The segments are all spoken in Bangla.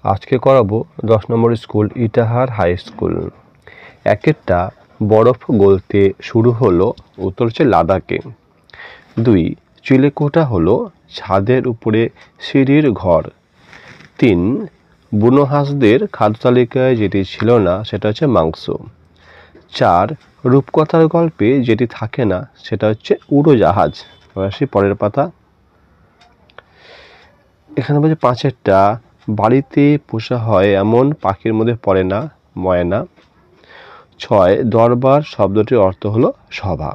আজকে করাবো 10 নম্বর স্কুল ইটাহার হাই স্কুল। একটা বরফ গলতে শুরু হলো, উত্তর হচ্ছে লাদাখে। 2 চিলেকোঠা হলো ছাদের উপরে সিঁড়ির ঘর। 3 বুনো হাঁসদের খাদ্য তালিকায় যেটি ছিল না সেটা হচ্ছে মাংস। 4 রূপকথার গল্পে যেটি থাকে না সেটা হচ্ছে উড়োজাহাজ। আসি পরের পাতা। এখানে বলছে 5টা বাড়িতে পোষা হয় এমন পাখির মধ্যে পড়ে না, ময়না। 6 দরবার শব্দটির অর্থ হলো সভা।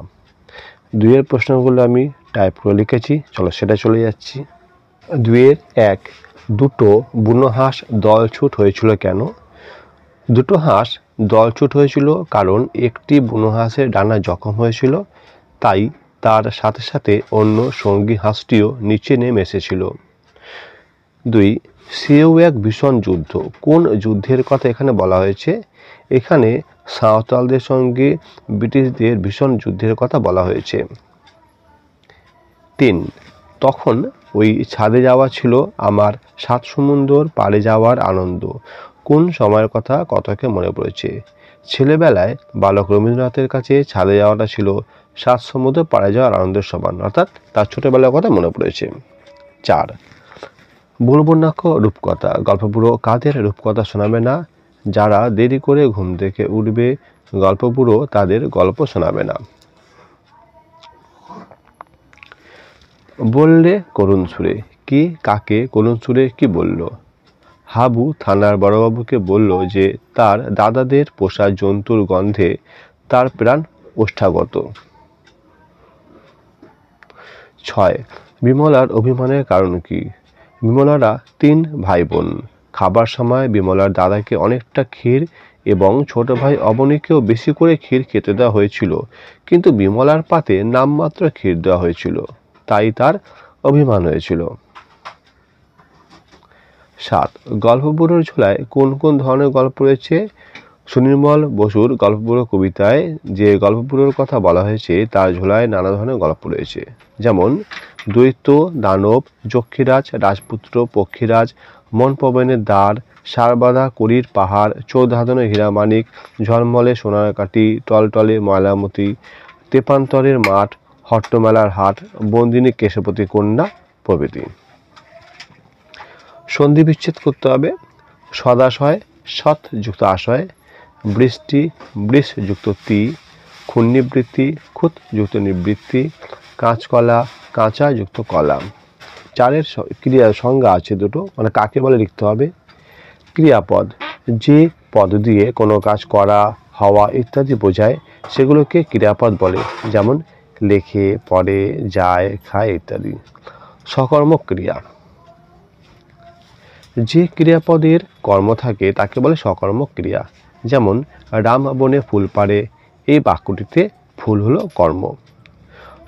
2 প্রশ্নগুলো আমি টাইপ করে লিখেছি, চলো সেটা চলে যাচ্ছি। 2-1 দুটো বুনো হাঁস দলছুট হয়েছিল কেন? দুটো হাঁস দলছুট হয়েছিল কারণ একটি বুনো হাঁসের ডানা জখম হয়েছিল, তাই তার সাথে সাথে অন্য সঙ্গী হাঁসটিও নিচে নেমে এসেছিল। 2 সেও এক ভীষণ যুদ্ধ। কোন যুদ্ধের কথা এখানে বলা হয়েছে? এখানে সাঁওতালদের সঙ্গে ব্রিটিশদের ভীষণ যুদ্ধের কথা বলা হয়েছে। 3 তখন ওই ছাদে যাওয়া ছিল আমার 7 সমুদ্র পাড়ে যাওয়ার আনন্দ। কোন সময়ের কথা কতকে মনে পড়েছে? ছেলেবেলায় বালক রবীন্দ্রনাথের কাছে ছাদে যাওয়াটা ছিল 7 সমুদ্র পাড়ে যাওয়ার আনন্দের সমান, অর্থাৎ তার ছোটবেলার কথা মনে পড়েছে। 4 বলবো না রূপকথা। গল্পপুরো কাদের রূপকথা শোনাবে না? যারা দেরি করে ঘুম থেকে উঠবে, গল্পপুরো তাদের গল্প শোনাবে না। বললে করুণ সুরে, কি কাকে করুণ সুরে কি বলল? হাবু থানার বড়বাবুকে বলল যে তার দাদাদের পোষা জন্তুর গন্ধে তার প্রাণ ওষ্ঠাগত। 6 বিমলার অভিমানের কারণ কি? বিমলারা 3 ভাই বোন। খাবার সময় বিমলার দাদাকে অনেকটা ক্ষীর এবং ছোট ভাই অবনীকেও বেশি করে ক্ষীর খেতে দেওয়া হয়েছিল, কিন্তু বিমলার পাতে নামমাত্র ক্ষীর দেওয়া হয়েছিল, তাই তার অভিমান হয়েছিল। 7 গল্পপুরোর ঝোলায় কোন কোন ধরনের গল্প রয়েছে? সুনির্মল বসুর গল্পপুরো কবিতায় যে গল্পপুরোর কথা বলা হয়েছে তার ঝোলায় নানা ধরনের গল্প রয়েছে, যেমন দৈত্য, দানব, যক্ষীরাজ, রাজপুত্র, পক্ষীরাজ, মনপবনের দ্বার, সারবাঁধা করির পাহাড়, চৌধাদনে হীরামানিক, ঝলমলে সোনার কাঠি, টলটলে ময়লামতি, তেপান্তরের মাঠ, হট্টমেলার হাট, বন্দিনী কেশবতী কন্যা প্রভৃতি। সন্ধি বিচ্ছেদ করতে হবে। সদাশয় সৎ যুক্ত আশয়, বৃষ্টি বৃষ যুক্ত তি, ক্ষুণ্নিবৃত্তি খুত যুক্ত নিবৃত্তি, কাঁচকলা কাঁচা যুক্ত কলা। 4 ক্রিয়া সংজ্ঞা আছে দুটো, মানে কাকে বলে লিখতে হবে। ক্রিয়াপদ যে পদ দিয়ে কোনো কাজ করা, হওয়া ইত্যাদি বোঝায় সেগুলোকে ক্রিয়াপদ বলে, যেমন লেখে, পড়ে, যায়, খায় ইত্যাদি। সকর্মক ক্রিয়া যে ক্রিয়াপদের কর্ম থাকে তাকে বলে সকর্মক ক্রিয়া, যেমন রাম বনে ফুল পাড়ে, এই বাক্যটিতে ফুল হলো কর্ম।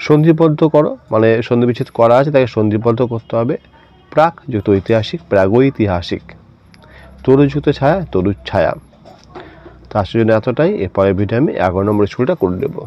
সন্ধিবদ্ধ করো, মানে সন্ধি বিচ্ছেদ করা আছে তাকে সন্ধিবদ্ধ করতে হবে। প্রাক যুক্ত ঐতিহাসিক, প্রাগৈতিহাসিক। তরুযুক্ত ছায়া, তরুচ্ছায়া। তার জন্য এতটাই। এরপরে ভিডিও আমি 11 নম্বর স্কুলটা করে দেবো।